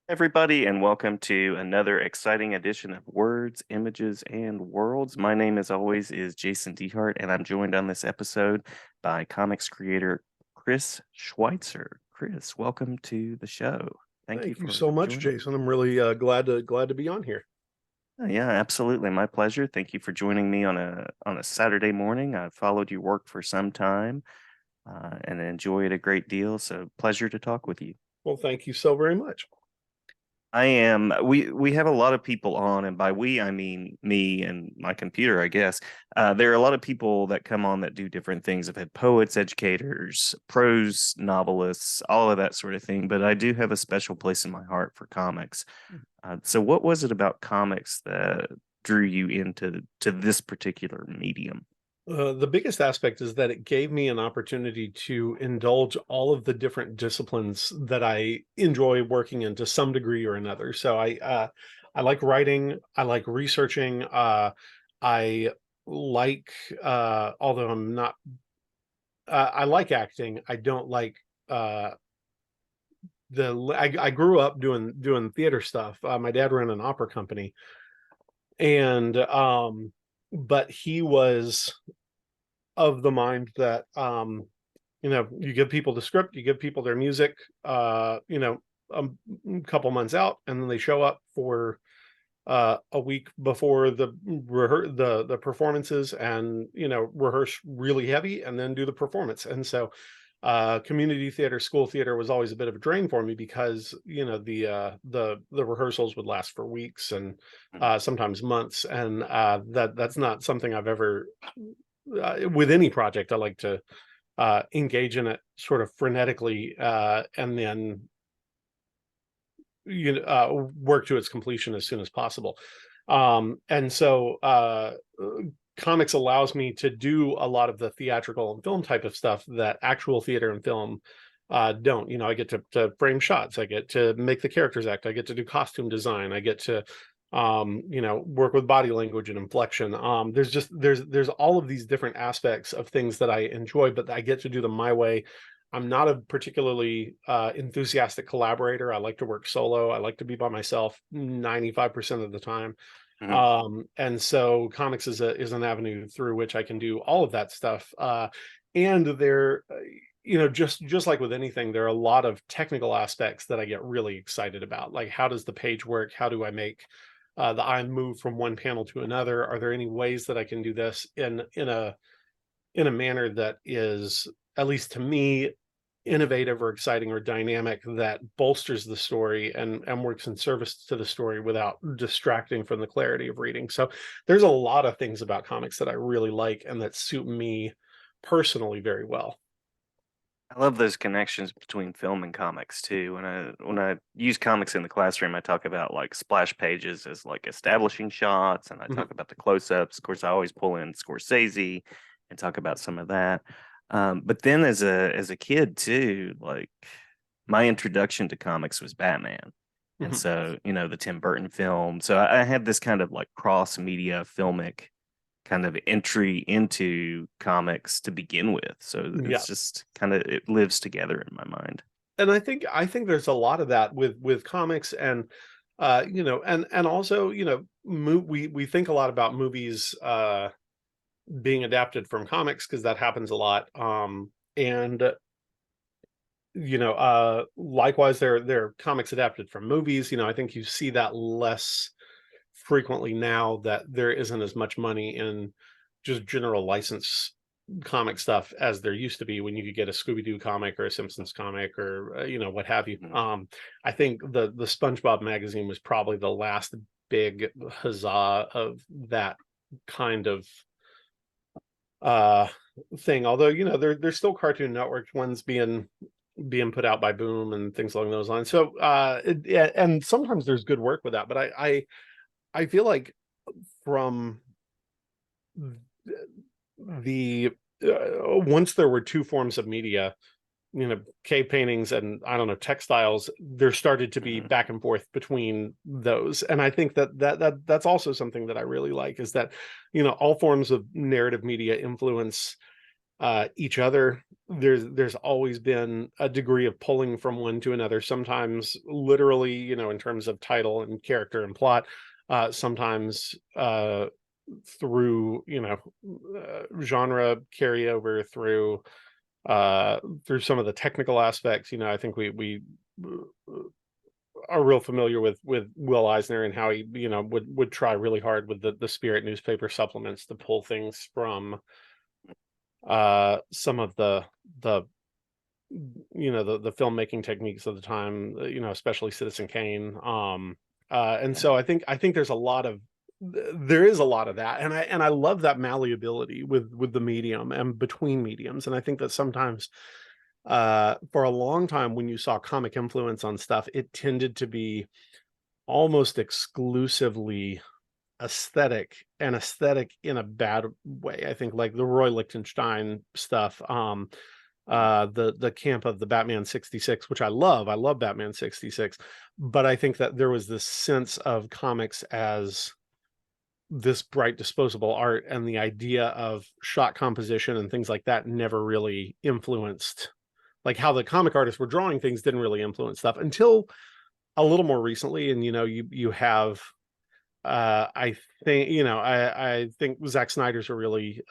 Everybody, and welcome to another exciting edition of Words, Images, and Worlds. My name, as always, is Jason Dehart, and I'm joined on this episode by comics creator Chris Schweizer. Chris, welcome to the show. Thank you Thank you for so much, joining. Jason. I'm really glad to be on here. Yeah, absolutely, my pleasure. Thank you for joining me on a Saturday morning. I've followed your work for some time and enjoy it a great deal. So, pleasure to talk with you. Well, thank you so very much. I am. We have a lot of people on, and by we I mean me and my computer, I guess. There are a lot of people that come on that do different things. I've had poets, educators, prose novelists, all of that sort of thing. But I do have a special place in my heart for comics. So, what was it about comics that drew you into this particular medium? The biggest aspect is that it gave me an opportunity to indulge all of the different disciplines that I enjoy working in to some degree or another. I like writing, I like researching, I like although I'm not I like acting. I don't like I grew up doing theater stuff. My dad ran an opera company, and but he was of the mind that you give people the script, you give people their music, a couple months out, and then they show up for a week before the performances, and rehearse really heavy and then do the performance. And so community theater, school theater was always a bit of a drain for me because the rehearsals would last for weeks and Mhm. sometimes months, and that's not something I've ever with any project. I like to engage in it sort of frenetically, and then work to its completion as soon as possible. And so comics allows me to do a lot of the theatrical and film type of stuff that actual theater and film don't. I get to frame shots, I get to make the characters act, I get to do costume design, I get to work with body language and inflection. There's all of these different aspects of things that I enjoy, but I get to do them my way. I'm not a particularly enthusiastic collaborator. I like to work solo. I like to be by myself 95% of the time. Mhm. And so comics is an avenue through which I can do all of that stuff. And there, just like with anything, there are a lot of technical aspects that I get really excited about. Like, how does the page work? How do I make the eye move from one panel to another? Are there any ways that I can do this in a manner that is, at least to me, innovative or exciting or dynamic, that bolsters the story and works in service to the story without distracting from the clarity of reading. So there's a lot of things about comics that I really like and that suit me personally very well. I love those connections between film and comics too. When I use comics in the classroom, I talk about like splash pages as like establishing shots, and I Mhm. talk about the close-ups. Of course, I always pull in Scorsese and talk about some of that. But then as a kid too, like my introduction to comics was Batman. And Mhm. so, the Tim Burton film. So I had this kind of like cross media filmic kind of entry into comics to begin with. So Yeah. it's just kind of it lives together in my mind. And I think there's a lot of that with comics, and and also, we think a lot about movies being adapted from comics because that happens a lot. And likewise, there are comics adapted from movies. I think you see that less frequently now, that there isn't as much money in just general license comic stuff as there used to be, when you could get a Scooby-Doo comic or a Simpsons comic, or what have you. Mhm. I think the SpongeBob magazine was probably the last big huzzah of that kind of uh thing. Although, there's still Cartoon Network ones being put out by Boom and things along those lines. So yeah, and sometimes there's good work with that, but I feel like from the once there were two forms of media, cave paintings and, I don't know, textiles, there started to be Mhm. back and forth between those. And I think that's also something that I really like, is that all forms of narrative media influence each other. There's always been a degree of pulling from one to another, sometimes literally, in terms of title and character and plot, sometimes through, genre carryover, through some of the technical aspects. I think we are real familiar with Will Eisner and how he, would try really hard with the Spirit newspaper supplements to pull things from some of the the filmmaking techniques of the time, especially Citizen Kane. And so I think there is a lot of that, and I love that malleability with the medium and between mediums. And I think that sometimes, for a long time, when you saw comic influence on stuff, it tended to be almost exclusively aesthetic, and aesthetic in a bad way. I think like the Roy Lichtenstein stuff, the camp of the Batman 66, which I love. I love Batman 66, but I think that there was this sense of comics as this bright disposable art, and the idea of shot composition and things like that never really influenced, like how the comic artists were drawing things didn't really influence stuff until a little more recently. And you have, I think, I think Zack Snyder's a really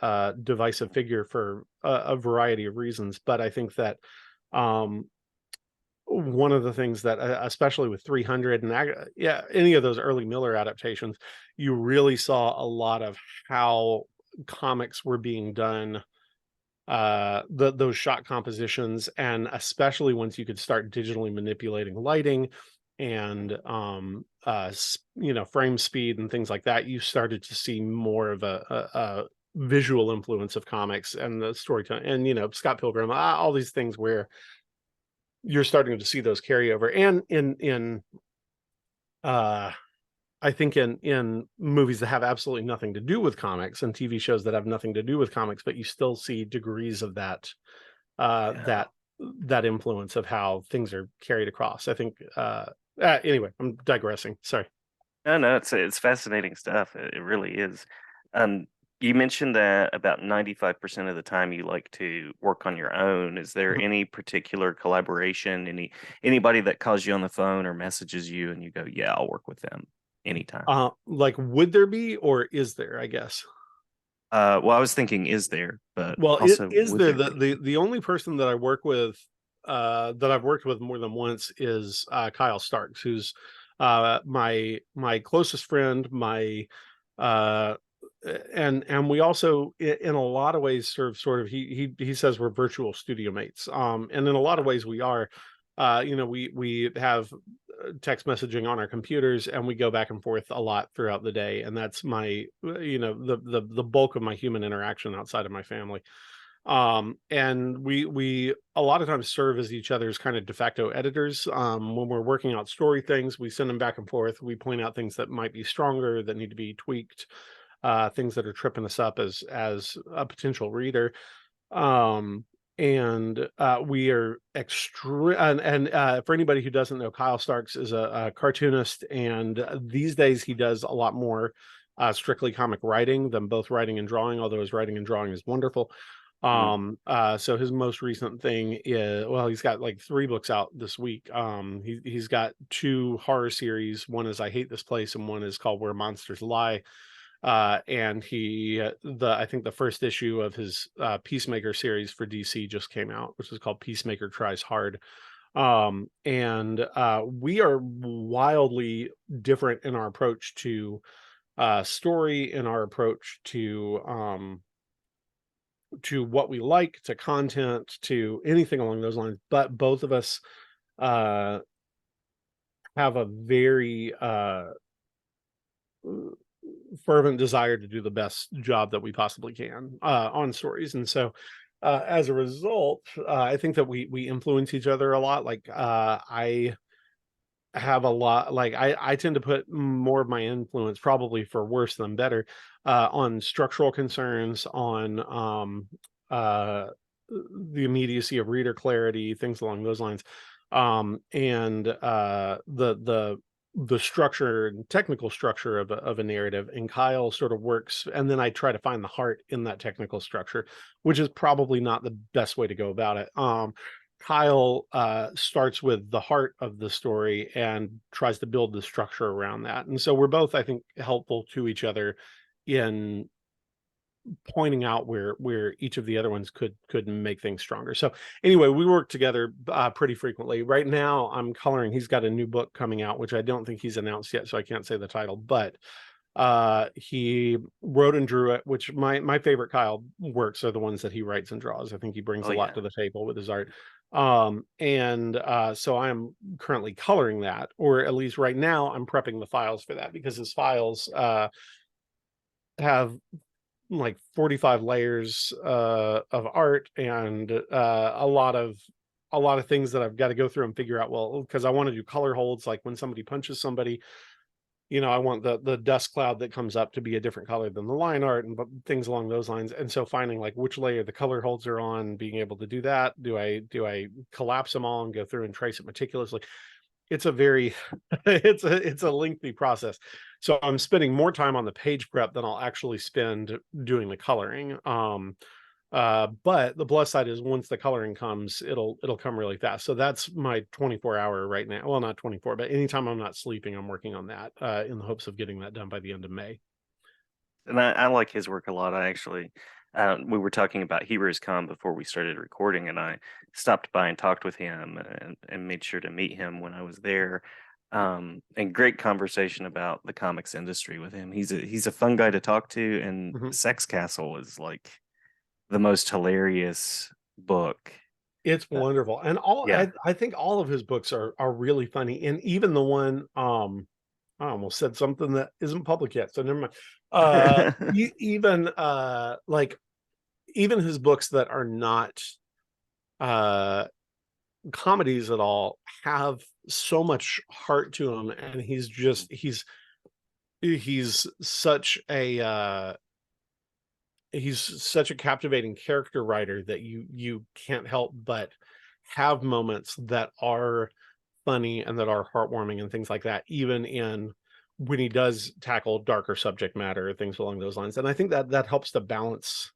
divisive figure for a variety of reasons, but I think that um one of the things that, especially with 300 and yeah, any of those early Miller adaptations, you really saw a lot of how comics were being done, those shot compositions, and especially once you could start digitally manipulating lighting and frame speed and things like that, you started to see more of a visual influence of comics and the storytelling, and Scott Pilgrim, all these things where you're starting to see those carry over. And in uh I think in movies that have absolutely nothing to do with comics, and TV shows that have nothing to do with comics, but you still see degrees of that, uh Yeah. that that influence of how things are carried across. I think, anyway, I'm digressing, sorry. No, no, it's fascinating stuff. It really is. Um, you mentioned that about 95% of the time you like to work on your own. Is there any particular collaboration, anybody that calls you on the phone or messages you and you go, yeah, I'll work with them anytime? Like, would there be, or is there, I guess? Well, I was thinking, is there, but Well, it also is would there. there the, be? the the only person that I work with, that I've worked with more than once, is Kyle Starks, who's my closest friend, my uh and we also, in a lot of ways, serve sort of, he says we're virtual studio mates, and in a lot of ways we are. We have text messaging on our computers, and we go back and forth a lot throughout the day, and that's my, the bulk of my human interaction outside of my family. And we a lot of times serve as each other's kind of de facto editors. When we're working out story things, we send them back and forth. We point out things that might be stronger, that need to be tweaked, things that are tripping us up as a potential reader. um and we are extra, and for anybody who doesn't know, Kyle Starks is a cartoonist, and these days he does a lot more strictly comic writing than both writing and drawing, although his writing and drawing is wonderful. Mm, So his most recent thing is, well, he's got like 3 books out this week. He's got 2 horror series. One is I Hate This Place, and one is called Where Monsters Lie. And I think the first issue of his Peacemaker series for DC just came out, which is called Peacemaker Tries Hard. And we are wildly different in our approach to story, in our approach to what we like, to content, to anything along those lines. But both of us uh have a very fervent desire to do the best job that we possibly can on stories. And so, as a result, I think that we influence each other a lot. Like, I have a lot, like, I tend to put more of my influence, probably for worse than better, on structural concerns, on uh the immediacy of reader clarity, things along those lines. And the the structure and technical structure of a narrative, and Kyle sort of works, and then I try to find the heart in that technical structure, which is probably not the best way to go about it. Kyle starts with the heart of the story and tries to build the structure around that, and so we're both, I think, helpful to each other in pointing out where each of the other ones could make things stronger. So anyway, we work together pretty frequently. Right now, I'm coloring. He's got a new book coming out, which I don't think he's announced yet, so I can't say the title. But he wrote and drew it. Which my favorite Kyle works are the ones that he writes and draws. I think he brings Oh a lot yeah. to the table with his art. And so I am currently coloring that, or at least right now I'm prepping the files for that, because his files have like 45 layers of art, and a lot of things that I've got to go through and figure out. Well, because I want to do color holds, like when somebody punches somebody, I want the dust cloud that comes up to be a different color than the line art, and things along those lines. And so finding like which layer the color holds are on, being able to do that. Do I collapse them all and go through and trace it meticulously? It's a very it's a lengthy process. So I'm spending more time on the page prep than I'll actually spend doing the coloring. But the plus side is once the coloring comes, it'll come really fast. So that's my 24-hour right now. Well, not 24, but anytime I'm not sleeping, I'm working on that in the hopes of getting that done by the end of May. And I like his work a lot. I actually, we were talking about Heroes Con before we started recording, and I stopped by and talked with him and made sure to meet him when I was there. And great conversation about the comics industry with him. He's a fun guy to talk to, and Mhm. Sex Castle is like the most hilarious book. It's Uh, wonderful. And yeah. I think all of his books are really funny. And even the one, I almost said something that isn't public yet, so never mind. Even like even his books that are not uh comedies at all have so much heart to him, and he's such a he's such a captivating character writer that you can't help but have moments that are funny and that are heartwarming and things like that, even in when he does tackle darker subject matter, things along those lines. And I think that that helps to balance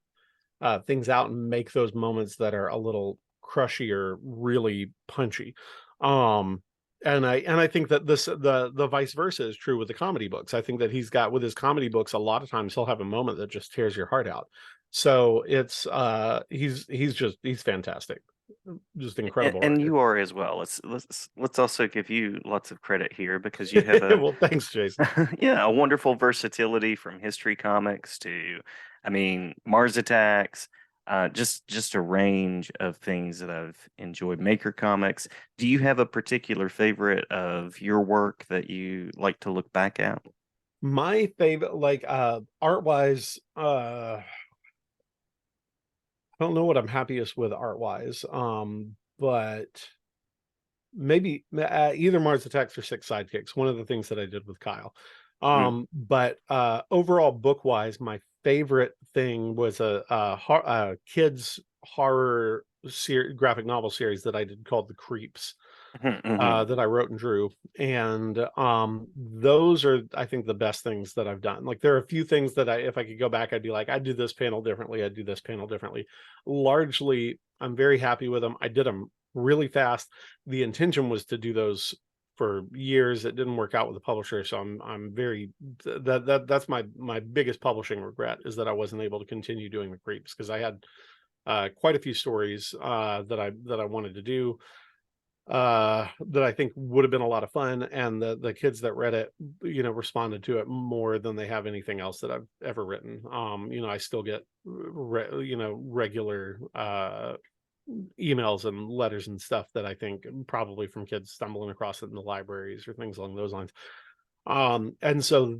things out and make those moments that are a little crushy or really punchy. Um, and I think that the vice versa is true with the comedy books. I think that he's got with his comedy books, a lot of times he'll have a moment that just tears your heart out. So it's he's fantastic, just incredible And writer. you are as well. Let's also give you lots of credit here because you have a Well, thanks, Jason. yeah, a wonderful versatility from history comics to, I mean, Mars Attacks, just a range of things that I've enjoyed. Maker comics. Do you have a particular favorite of your work that you like to look back at? My favorite, like art wise, I don't know what I'm happiest with art wise, but maybe either Mars Attacks or Six Sidekicks. One of the things that I did with Kyle. Mm, But overall, book wise, my favorite thing was a kids horror graphic novel series that I did called The Creeps, mhm, mhm. that I wrote and drew. And those are, I think, the best things that I've done. Like there are a few things that if I could go back, I'd be like, I'd do this panel differently. I'd do this panel differently. Largely, I'm very happy with them. I did them really fast. The intention was to do those for years. It didn't work out with the publisher, so I'm very that's my biggest publishing regret, is that I wasn't able to continue doing the creeps, because I had quite a few stories that I wanted to do, that I think would have been a lot of fun, and the kids that read it, responded to it more than they have anything else that I've ever written. I still get regular emails and letters and stuff that I think probably from kids stumbling across it in the libraries or things along those lines. And so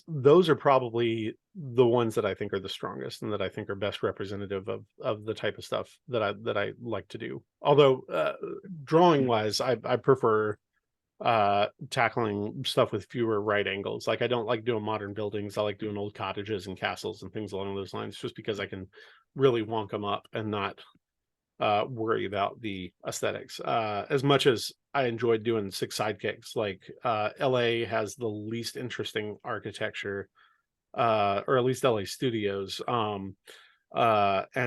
those are probably the ones that I think are the strongest and that I think are best representative of the type of stuff that I like to do. Although drawing wise, I prefer tackling stuff with fewer right angles. Like I don't like doing modern buildings. I like doing old cottages and castles and things along those lines, just because I can really wonk them up and not worry about the aesthetics. As much as I enjoyed doing Six Sidekicks, like LA has the least interesting architecture, or at least LA Studios. And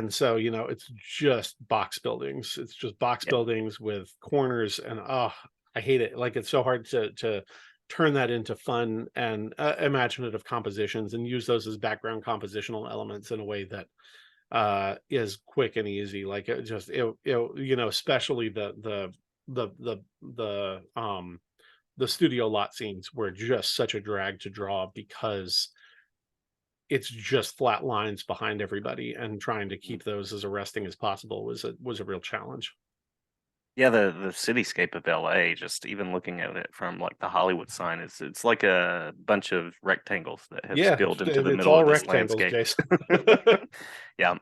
so, it's just box buildings. It's just box Yeah. buildings with corners, and I hate it. Like, it's so hard to turn that into fun and imaginative compositions and use those as background compositional elements in a way that is quick and easy. Like, especially the studio lot scenes were just such a drag to draw, because it's just flat lines behind everybody, and trying to keep those as arresting as possible was a real challenge. Yeah, the cityscape of LA, just even looking at it from like the Hollywood sign, it's like a bunch of rectangles that have Yeah, spilled into the it's middle all of this rectangles, landscape. Jason. Yeah,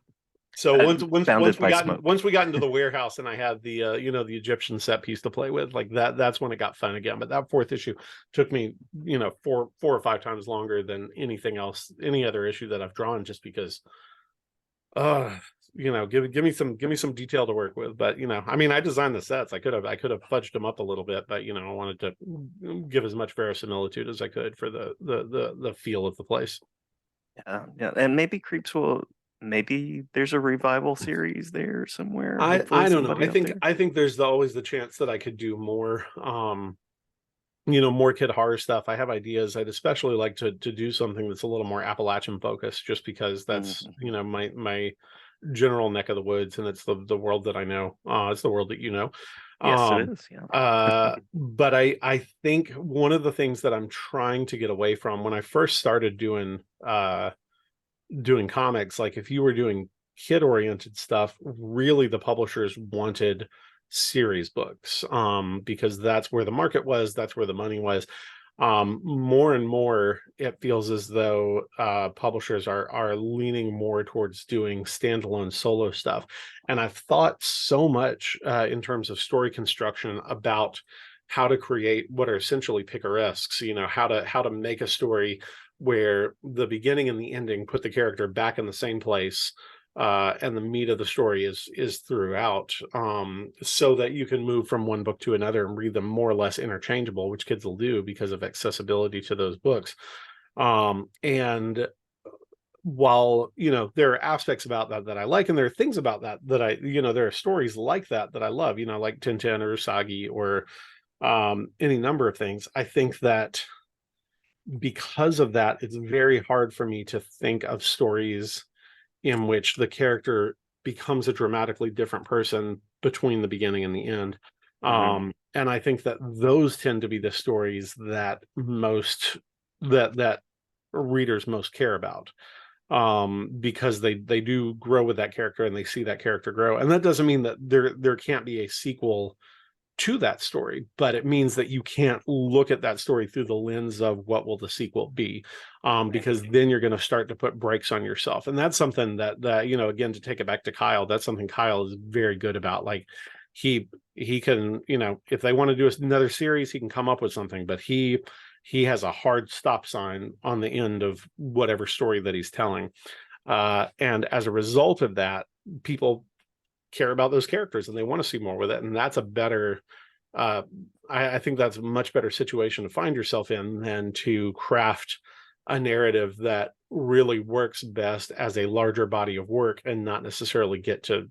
So uh, once bounded we by got in, smoke. once we got into the warehouse, and I had the Egyptian set piece to play with, like that's when it got fun again. But that fourth issue took me, four or five times longer than anything else, any other issue that I've drawn, just because uh give me some detail to work with. But I mean, I designed the sets. I could have fudged them up a little bit, but I wanted to give as much verisimilitude as I could for the feel of the place. Yeah, yeah, and maybe Creeps will. Maybe there's a revival series there somewhere. I Hopefully, don't know. somebody I out think there. I think there's always the chance that I could do more, more kid horror stuff. I have ideas. I'd especially like to do something that's a little more Appalachian focused, just because that's, Mhm. my general neck of the woods, and it's the world that I know. It's the world that you know. Yes, it Um, is. Yeah. but I think one of the things that I'm trying to get away from, when I first started doing comics, like, if you were doing kid oriented stuff, really the publishers wanted series books, because that's where the market was, that's where the money was. More and more it feels as though publishers are leaning more towards doing standalone solo stuff. And I've thought so much in terms of story construction about how to create what are essentially picaresques, how to make a story where the beginning and the ending put the character back in the same place, and the meat of the story is throughout, so that you can move from one book to another and read them more or less interchangeable, which kids will do because of accessibility to those books. And while there are aspects about that I like, and there are things about that there are stories like that I love, like Tintin or Usagi, or any number of things. I think that because of that, it's very hard for me to think of stories in which the character becomes a dramatically different person between the beginning and the end. Hmm. And I think that those tend to be the stories that that readers most care about, because they do grow with that character, and they see that character grow. And that doesn't mean that there can't be a sequel to that story, but it means that you can't look at that story through the lens of what will the sequel be, because then you're going to start to put brakes on yourself. And that's something that again, to take it back to Kyle, that's something Kyle is very good about. Like, he can, if they want to do another series, he can come up with something, but he has a hard stop sign on the end of whatever story that he's telling. And as a result of that, people care about those characters, and they want to see more with it. And that's a better, uh, I think that's a much better situation to find yourself in than to craft a narrative that really works best as a larger body of work, and not necessarily get to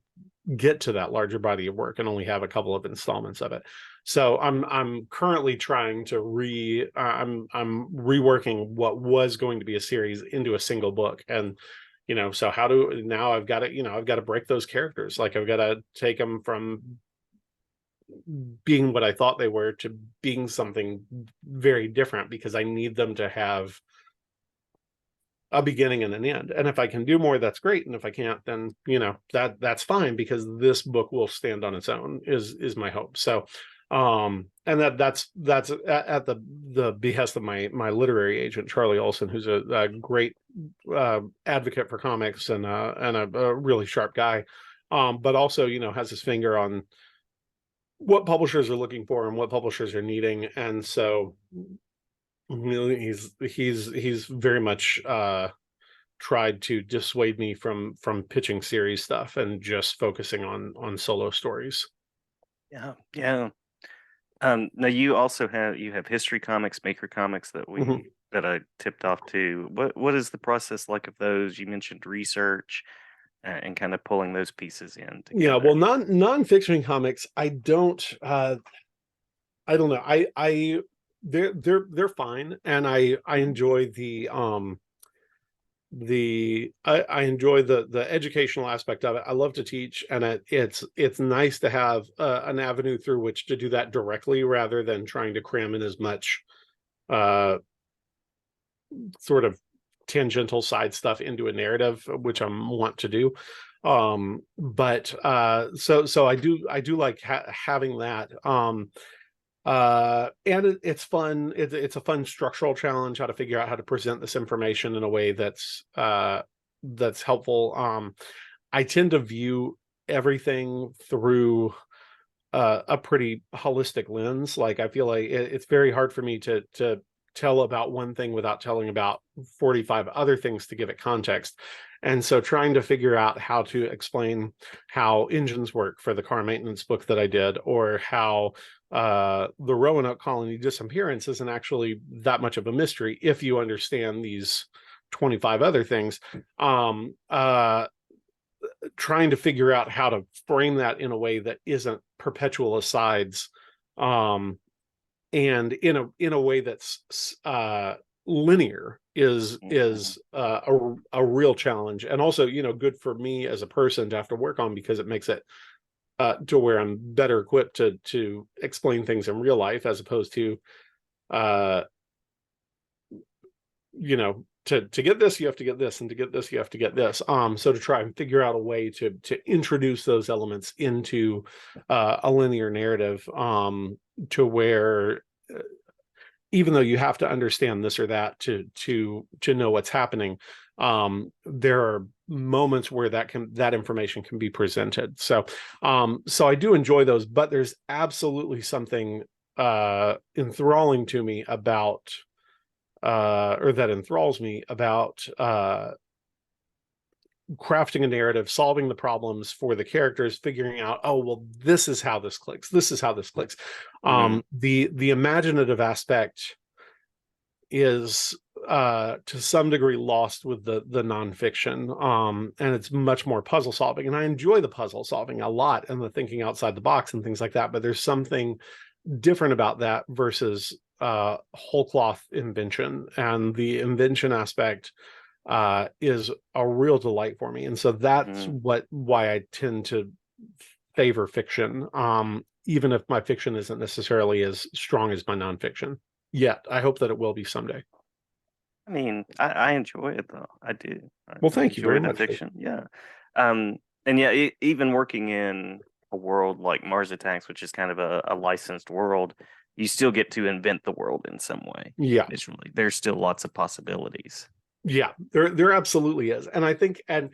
that larger body of work and only have a couple of installments of it. So I'm currently trying to I'm reworking what was going to be a series into a single book. And so how do now I've got to break those characters. Like, I've got to take them from being what I thought they were to being something very different, because I need them to have a beginning and an end. And if I can do more, that's great. And if I can't, then that's fine, because this book will stand on its own, is my hope. So and that's at the behest of my literary agent, Charlie Olson, who's a great advocate for comics, and a really sharp guy, but also has his finger on what publishers are looking for and what publishers are needing. And so he's very much tried to dissuade me from pitching series stuff and just focusing on solo stories. Yeah, yeah. Now you also have History Comics, Maker Comics Mhm. that I tipped off to. What is the process like of those? You mentioned research and kind of pulling those pieces in Yeah, together. well, nonfiction comics, I don't know. They're fine, and I Mhm. enjoy I enjoy the educational aspect of it. I love to teach, and it's nice to have an avenue through which to do that directly rather than trying to cram in as much uh sort of tangential side stuff into a narrative, which I want to do. But so I do like having that. And it's fun. It's a fun structural challenge how to figure out how to present this information in a way that's helpful. I tend to view everything through a pretty holistic lens. Like I feel like it's very hard for me to tell about one thing without telling about 45 other things to give it context. And so trying to figure out how to explain how engines work for the car maintenance book that I did, or how the Roanoke colony disappearance isn't actually that much of a mystery if you understand these 25 other things. Trying to figure out how to frame that in a way that isn't perpetual asides, um, and in a way that's linear is Mhm. a real challenge, and also good for me as a person to have to work on, because it makes it to where I'm better equipped to explain things in real life, as opposed to uh, to get this you have to get this, and to get this you have to get this. So to try and figure out a way to introduce those elements into a linear narrative, to where even though you have to understand this or that to know what's happening, there are moments where that information can be presented. So I do enjoy those, but there's absolutely something enthralling to me about or that enthralls me about crafting a narrative, solving the problems for the characters, figuring out, oh well, this is how this clicks. This is how this clicks. Mhm. The imaginative aspect is to some degree lost with the nonfiction, and it's much more puzzle solving, and I enjoy the puzzle solving a lot and the thinking outside the box and things like that, but there's something different about that versus whole cloth invention, and the invention aspect is a real delight for me, and so that's Mhm. why I tend to favor fiction, even if my fiction isn't necessarily as strong as my nonfiction yet. I hope that it will be someday. I mean, I enjoy it though. I do. Well, I thank you enjoy very the much. fiction. Yeah. And yeah, even working in a world like Mars Attacks, which is kind of a licensed world, you still get to invent the world in some way. Yeah, Visually, there's still lots of possibilities. yeah, there absolutely is, and I think and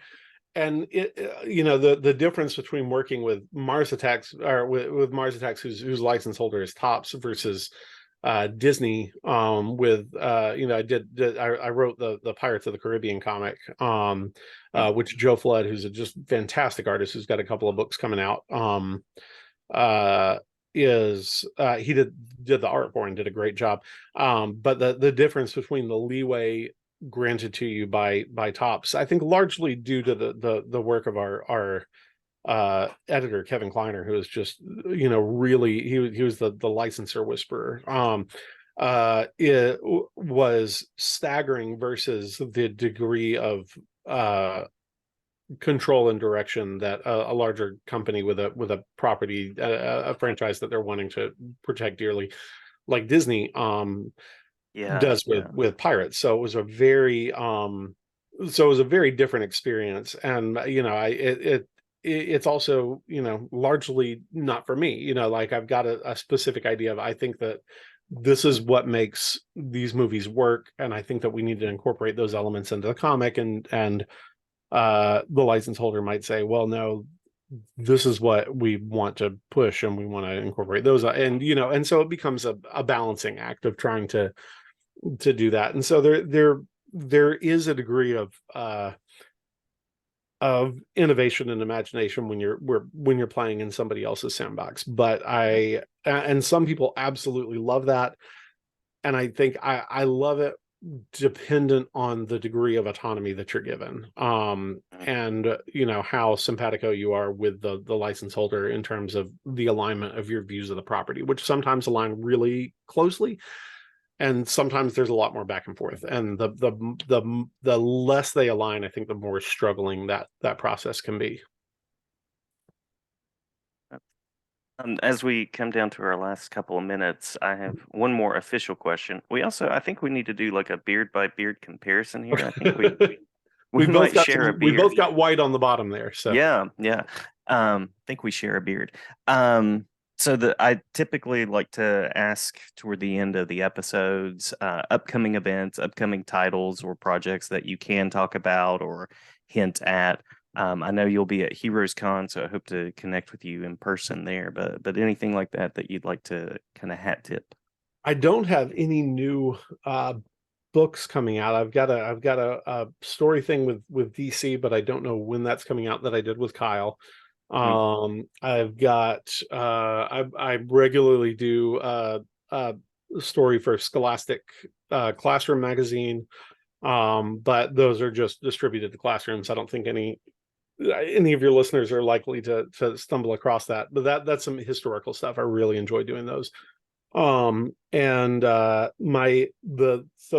it the difference between working with Mars Attacks, or with Mars Attacks, whose license holder is Tops, versus Disney, with I wrote the Pirates of the Caribbean comic, which Mhm. Joe Flood, who's a just fantastic artist, who's got a couple of books coming out, uh is he did the art for and did a great job. But the difference between the leeway granted to you by Tops, I think largely due to the work of our editor Kevin Kleiner, who is just really, he was the licensor whisperer. It was staggering versus the degree of uh control and direction that a larger company with a property, a franchise that they're wanting to protect dearly, like Disney, Yeah, does yeah. with Pirates. So it was a very different experience, and it's also largely not for me. Like I've got a specific idea of, I think that this is what makes these movies work, and I think that we need to incorporate those elements into the comic, and the license holder might say, well, no, this is what we want to push, and we want to incorporate those, and so it becomes a balancing act of trying to do that. And so there is a degree of innovation and imagination when you're playing in somebody else's sandbox. But and some people absolutely love that, and I think I love it dependent on the degree of autonomy that you're given, and how simpatico you are with the license holder in terms of the alignment of your views of the property, which sometimes align really closely, and sometimes there's a lot more back and forth, and the less they align, I think the more struggling that process can be. As we come down to our last couple of minutes, I have one more official question. I think we need to do like a beard by beard comparison here. I think we Okay. we might share a We beard. both got white on the bottom there, so Yeah, yeah. I think we share a beard. So I typically like to ask toward the end of the episodes, upcoming events, upcoming titles or projects that you can talk about or hint at. I know you'll be at Heroes Con, so I hope to connect with you in person there. But anything like that that you'd like to kind of hat tip? I don't have any new books coming out. I've got a story thing with DC, but I don't know when that's coming out, that I did with Kyle. Mm, I've got I regularly do a story for Scholastic Classroom magazine, but those are just distributed to classrooms. I don't think any of your listeners are likely to stumble across that, but that's some historical stuff. I really enjoy doing those. And the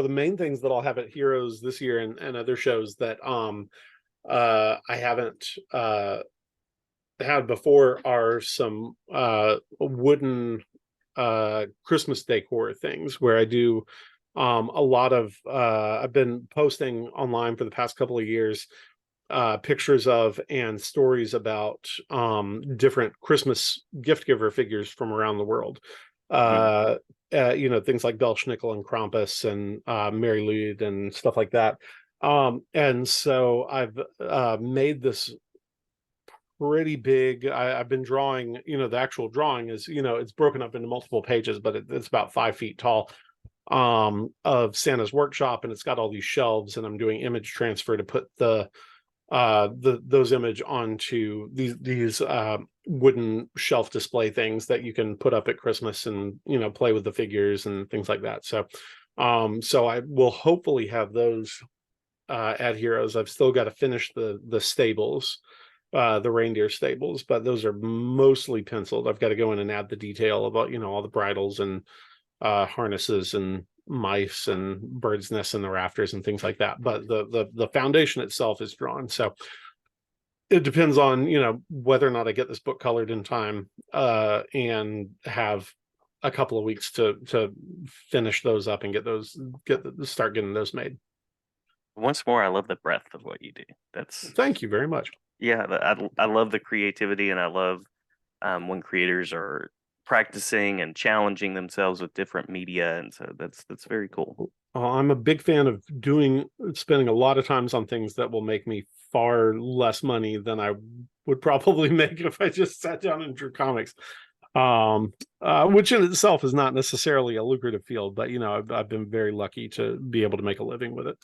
main things that I'll have at Heroes this year, and other shows that I haven't had before, are some wooden Christmas decor things, where I do a lot of I've been posting online for the past couple of years pictures of and stories about different Christmas gift giver figures from around the world. mm. Uh, Things like Belsnickel and Krampus and Mary Lwyd and stuff like that. And so I've made this pretty big. I've been drawing. The actual drawing is, it's broken up into multiple pages, but it's about 5 feet tall, of Santa's workshop, and it's got all these shelves, and I'm doing image transfer to put those image onto these wooden shelf display things that you can put up at Christmas, and play with the figures and things like that. So I will hopefully have those at Heroes. I've still got to finish the stables, the reindeer stables, but those are mostly penciled. I've got to go in and add the detail about all the bridles and harnesses and mice and birds' nests in the rafters and things like that. But the foundation itself is drawn. So it depends on whether or not I get this book colored in time, and have a couple of weeks to finish those up and start getting those made. Once more, I love the breadth of what you do. That's Thank you very much. Yeah, I love the creativity, and I love when creators are practicing and challenging themselves with different media, and so that's very cool. I'm a big fan of spending a lot of times on things that will make me far less money than I would probably make if I just sat down and drew comics. Which in itself is not necessarily a lucrative field, but I've been very lucky to be able to make a living with it.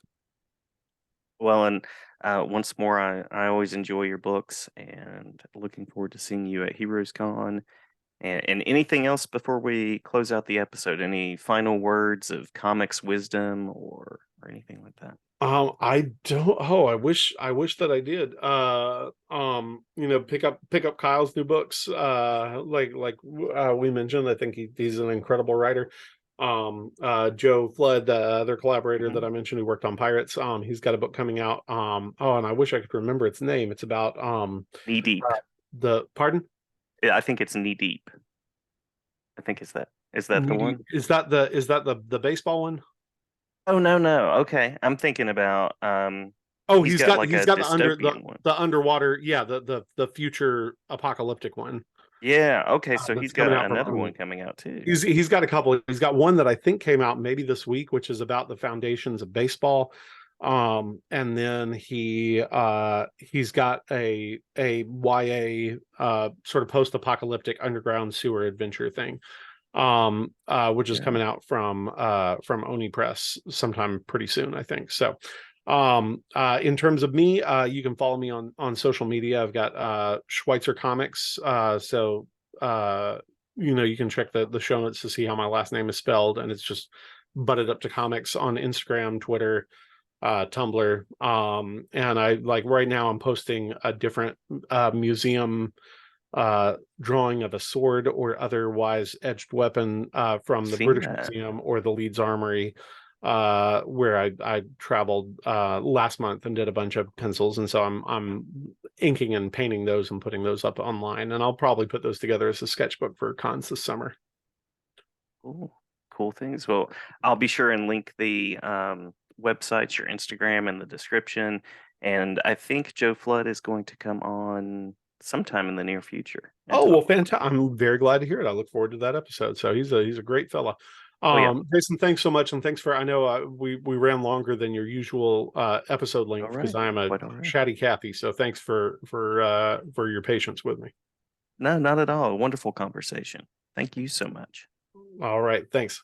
Well, and once more, I always enjoy your books, and looking forward to seeing you at Heroes Con. And anything else before we close out the episode? Any final words of comics wisdom or anything like that? I don't. Oh, I wish that I did. Pick up Kyle's new books. We mentioned, I think he's an incredible writer. Joe Flood, the other collaborator Hmm. that I mentioned, who worked on Pirates, he's got a book coming out. And I wish I could remember its name. It's about Knee deep. the pardon. Yeah, I think it's knee deep. I think is that the one? Is that the baseball one? Oh, no, no. Okay. I'm thinking about Oh, he's got like he's a got dystopian one. the underwater, yeah, the future apocalyptic one Yeah, okay, so that's he's got coming out from another one coming out too. he's got a couple. He's got one that I think came out maybe this week, which is about the foundations of baseball. And then he's got a YA sort of post-apocalyptic underground sewer adventure thing. which is Yeah. coming out from Oni Press sometime pretty soon, I think. So in terms of me, you can follow me on social media. I've got Schweizer Comics. You can check the show notes to see how my last name is spelled, and it's just butted up to comics on Instagram, Twitter, Tumblr. And I like right now I'm posting a different museum drawing of a sword or otherwise edged weapon from the Seen British that. Museum or the Leeds Armory, where I traveled last month and did a bunch of pencils, and so I'm inking and painting those and putting those up online, and I'll probably put those together as a sketchbook for cons this summer. Cool. Cool things. Well, I'll be sure and link the websites, your Instagram in the description. And I think Joe Flood is going to come on sometime in the near future and Oh talk well, more. fantastic! I'm very glad to hear it. I look forward to that episode. So he's a great fella. Oh yeah. Jason, thanks so much, and thanks for. I know we ran longer than your usual episode All length because right. I am a Quite all right. chatty Cathy. So thanks for your patience with me. No, not at all. A wonderful conversation. Thank you so much. All right, thanks.